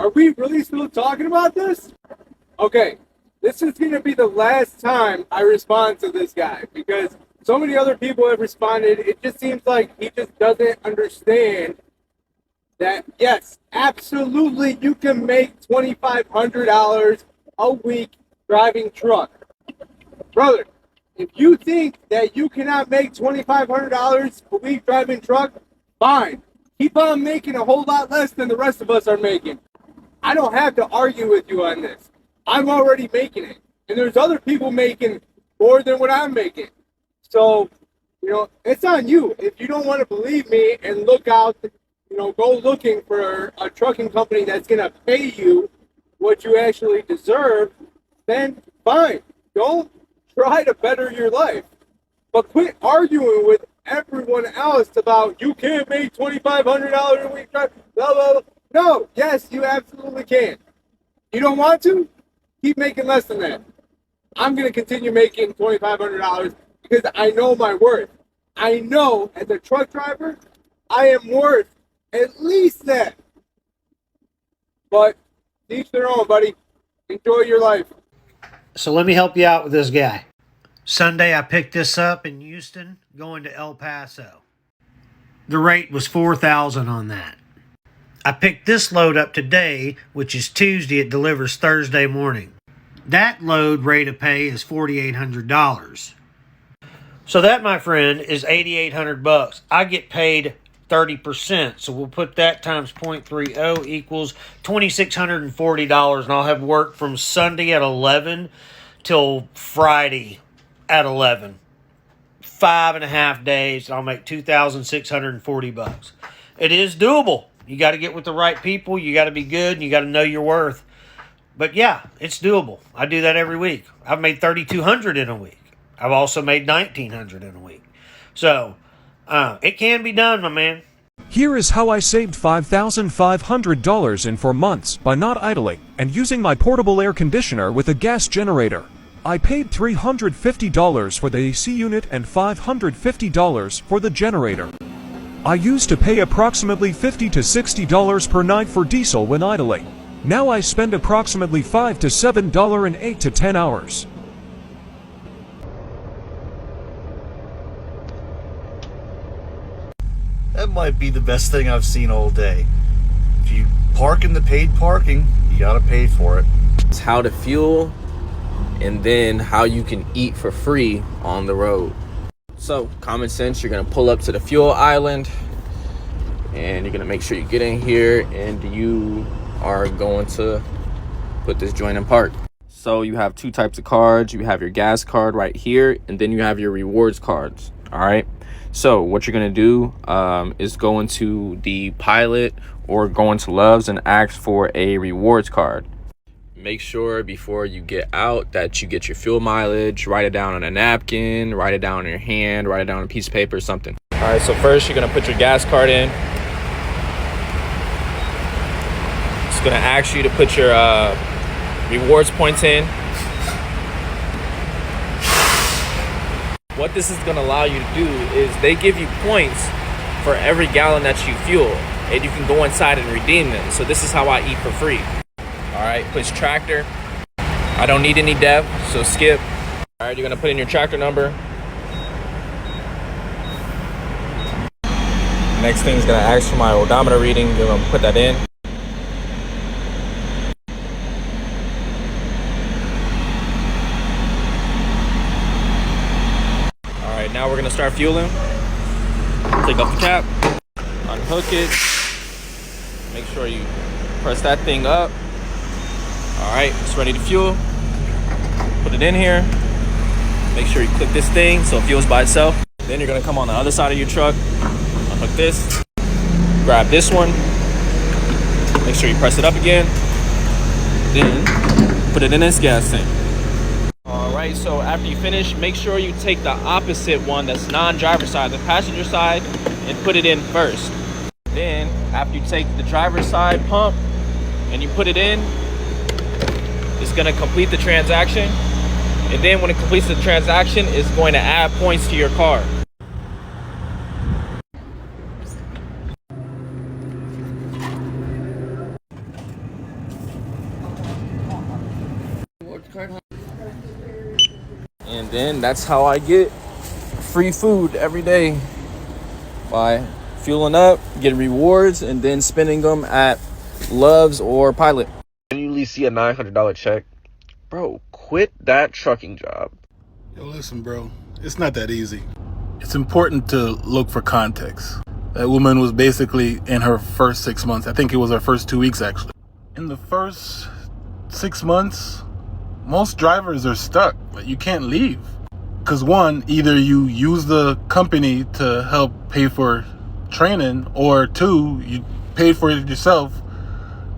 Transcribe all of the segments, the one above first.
Are we really still talking about this? Okay, this is going to be the last time I respond to this guy because so many other people have responded. It just seems like he just doesn't understand that, yes, absolutely, you can make $2,500 a week driving truck. Brother, if you think that you cannot make $2,500 a week driving truck, fine. Keep on making a whole lot less than the rest of us are making. I don't have to argue with you on this. I'm already making it. And there's other people making more than what I'm making. So, it's on you. If you don't want to believe me and look out, go looking for a trucking company that's going to pay you what you actually deserve, then fine. Don't try to better your life. But quit arguing with everyone else about you can't make $2,500 a week, blah, blah, blah. No, yes, you absolutely can. You don't want to? Keep making less than that. I'm going to continue making $2,500 because I know my worth. I know as a truck driver, I am worth at least that. But each their own, buddy. Enjoy your life. So let me help you out with this guy. Sunday, I picked this up in Houston, going to El Paso. The rate was $4,000 on that. I picked this load up today, which is Tuesday. It delivers Thursday morning. That load rate of pay is $4,800. So that, my friend, is $8,800. I get paid 30%. So we'll put that times 0.30 equals $2,640, and I'll have work from Sunday at 11 till Friday at 11. 5.5 days, I'll make $2,640. It is doable. You got to get with the right people. You got to be good, and you got to know your worth. But yeah, it's doable. I do that every week. I've made $3,200 in a week. I've also made $1,900 in a week. So it can be done, my man. Here is how I saved $5,500 in 4 months by not idling and using my portable air conditioner with a gas generator. I paid $350 for the AC unit and $550 for the generator. I used to pay approximately $50 to $60 per night for diesel when idling. Now I spend approximately $5 to $7 in 8 to 10 hours. That might be the best thing I've seen all day. If you park in the paid parking, you gotta pay for it. It's how to fuel and then how you can eat for free on the road. So, common sense, you're gonna pull up to the fuel island and you're gonna make sure you get in here and you are going to put this joint in park. So you have two types of cards. You have your gas card right here, and then you have your rewards cards. All right. So what you're gonna do is go into the Pilot or go into Love's and ask for a rewards card. Make sure before you get out that you get your fuel mileage. Write it down on a napkin. Write it down on your hand. Write it down on a piece of paper or something. All right. So first you're gonna put your gas card in. It's gonna ask you to put your rewards points in. What this is gonna allow you to do is they give you points for every gallon that you fuel, and you can go inside and redeem them. So this is how I eat for free. All right, push tractor. I don't need any dev, so skip. All right, you're gonna put in your tractor number. Next thing is gonna ask for my odometer reading. You're gonna put that in. Now we're gonna start fueling. Take off the cap, unhook it. Make sure you press that thing up. All right, it's ready to fuel. Put it in here. Make sure you click this thing so it fuels by itself. Then you're gonna come on the other side of your truck, unhook this, grab this one. Make sure you press it up again. Then put it in this gas tank. Alright, so after you finish, make sure you take the opposite one that's non-driver side, the passenger side, and put it in first. Then, after you take the driver's side pump and you put it in, it's going to complete the transaction. And then when it completes the transaction, it's going to add points to your car. And then that's how I get free food every day, by fueling up, getting rewards, and then spending them at Love's or Pilot. When you at least see a $900 check, bro, quit that trucking job. Yo, listen, bro, it's not that easy. It's important to look for context. That woman was basically in her first 6 months. I think it was her first 2 weeks, actually. In the first 6 months, most drivers are stuck. Like, you can't leave. Because one, either you use the company to help pay for training, or two, you paid for it yourself,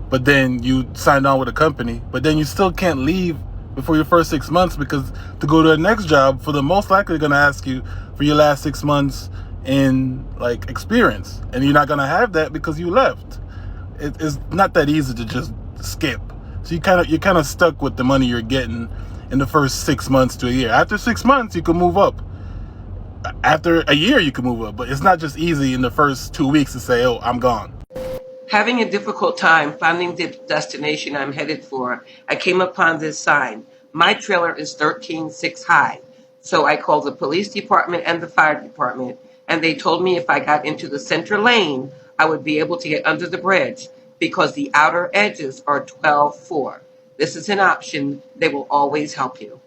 but then you signed on with a company, but then you still can't leave before your first 6 months, because to go to the next job, for the most likely going to ask you for your last 6 months in like experience, and you're not going to have that because you left. It's not that easy to just skip. So you're kind of stuck with the money you're getting in the first 6 months to a year. After 6 months, you can move up. After a year, you can move up. But it's not just easy in the first 2 weeks to say, oh, I'm gone. Having a difficult time finding the destination I'm headed for, I came upon this sign. My trailer is 13.6 high. So I called the police department and the fire department, and they told me if I got into the center lane, I would be able to get under the bridge because the outer edges are 12.4. This is an option. They will always help you.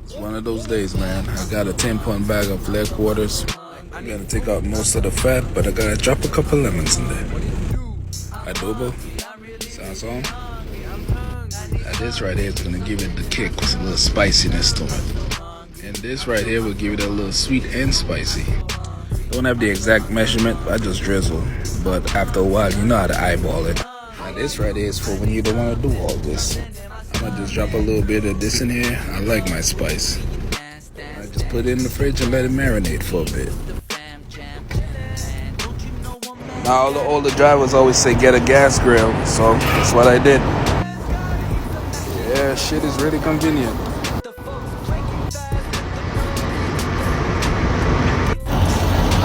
It's one of those days, man. I got a 10-pound bag of leg quarters. I gotta take out most of the fat, but I gotta drop a couple lemons in there. Adobo, sazon. Now this right here is gonna give it the kick with a little spiciness to it. And this right here will give it a little sweet and spicy. Don't have the exact measurement, I just drizzle. But after a while, you know how to eyeball it. Now this right here is for when you don't want to do all this. I'm gonna just drop a little bit of this in here. I like my spice. I just put it in the fridge and let it marinate for a bit. Now all the drivers always say get a gas grill, so that's what I did. Yeah, shit is really convenient.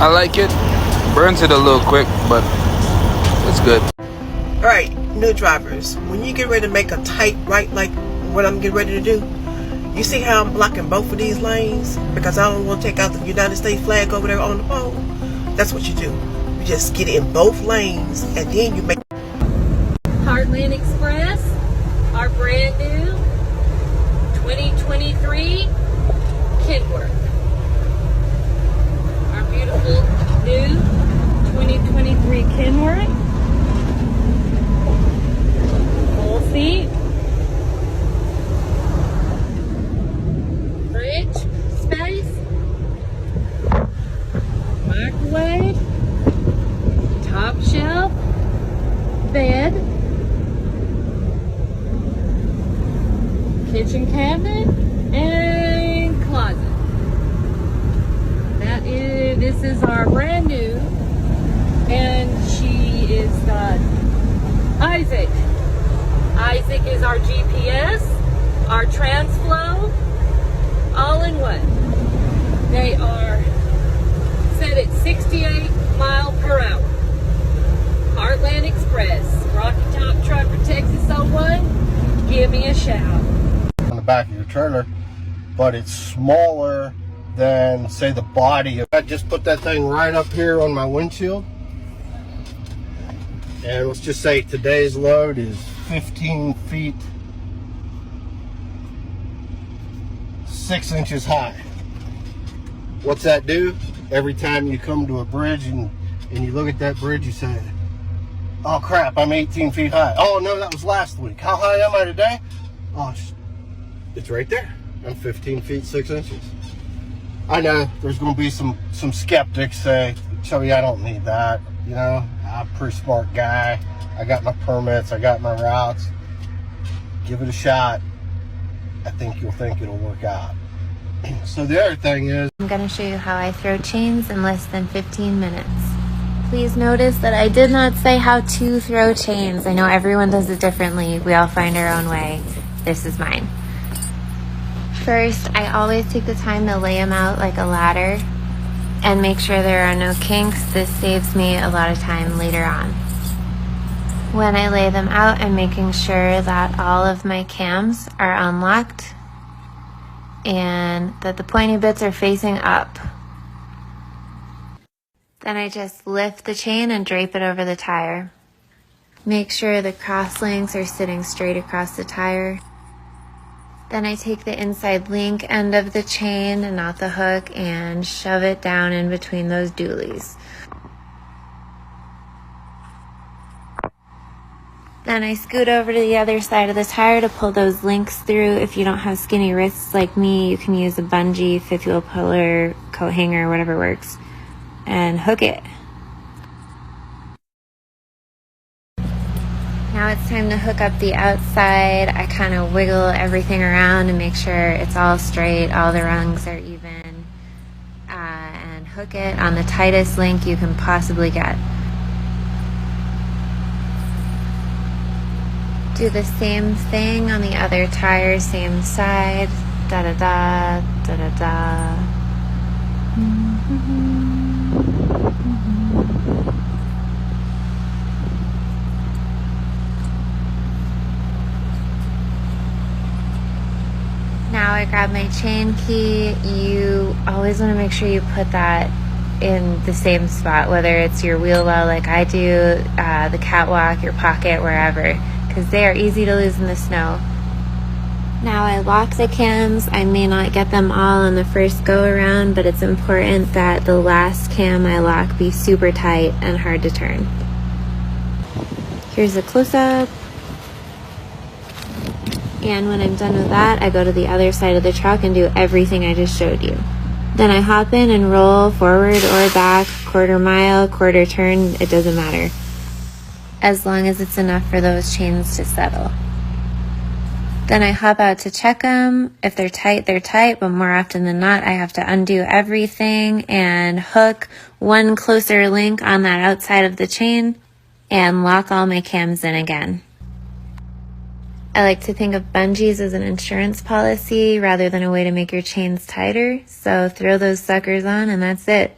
I like it. Burns it a little quick, but it's good. Alright, new drivers, when you get ready to make a tight right like what I'm getting ready to do, you see how I'm blocking both of these lanes because I don't want to take out the United States flag over there on the pole? That's what you do. You just get in both lanes and then you make Heartland Express, our brand new 2023 Kenworth. Our beautiful new 2023 Kenworth. Full seat. Fridge space. Microwave. Top shelf. Bed. Kitchen cabinet. And closet. This is our brand new, and she is Isaac. Isaac is our GPS, our TransFlow, all in one. They are set at 68 mile per hour. Heartland Express, Rocky Top Trucker, Texas 01. Give me a shout. On the back of your trailer, but it's smaller than, say, the body. I just put that thing right up here on my windshield, and let's just say today's load is 15 feet 6 inches high. What's that do? Every time you come to a bridge and you look at that bridge, you say, oh crap, I'm 18 feet high. Oh no, that was last week. How high am I today? Oh, it's right there. I'm 15 feet 6 inches. I know there's going to be some skeptics say, Chubby, I don't need that. You know, I'm a pretty smart guy. I got my permits. I got my routes. Give it a shot. I think you'll think it'll work out. So the other thing is, I'm going to show you how I throw chains in less than 15 minutes. Please notice that I did not say how to throw chains. I know everyone does it differently. We all find our own way. This is mine. First, I always take the time to lay them out like a ladder and make sure there are no kinks. This saves me a lot of time later on. When I lay them out, I'm making sure that all of my cams are unlocked and that the pointy bits are facing up. Then I just lift the chain and drape it over the tire. Make sure the cross links are sitting straight across the tire. Then I take the inside link end of the chain and not the hook and shove it down in between those dualies. Then I scoot over to the other side of the tire to pull those links through. If you don't have skinny wrists like me, you can use a bungee, fifth wheel puller, coat hanger, whatever works, and hook it. Now it's time to hook up the outside. I kind of wiggle everything around and make sure it's all straight, all the rungs are even, and hook it on the tightest link you can possibly get. Do the same thing on the other tire, same side, da-da-da, da-da-da. Now I grab my chain key. You always want to make sure you put that in the same spot, whether it's your wheel well like I do, the catwalk, your pocket, wherever, because they are easy to lose in the snow. Now I lock the cams. I may not get them all on the first go around, but it's important that the last cam I lock be super tight and hard to turn. Here's a close-up. And when I'm done with that, I go to the other side of the truck and do everything I just showed you. Then I hop in and roll forward or back, quarter mile, quarter turn, it doesn't matter, as long as it's enough for those chains to settle. Then I hop out to check them. If they're tight, but more often than not, I have to undo everything and hook one closer link on that outside of the chain and lock all my cams in again. I like to think of bungees as an insurance policy rather than a way to make your chains tighter, so throw those suckers on and that's it.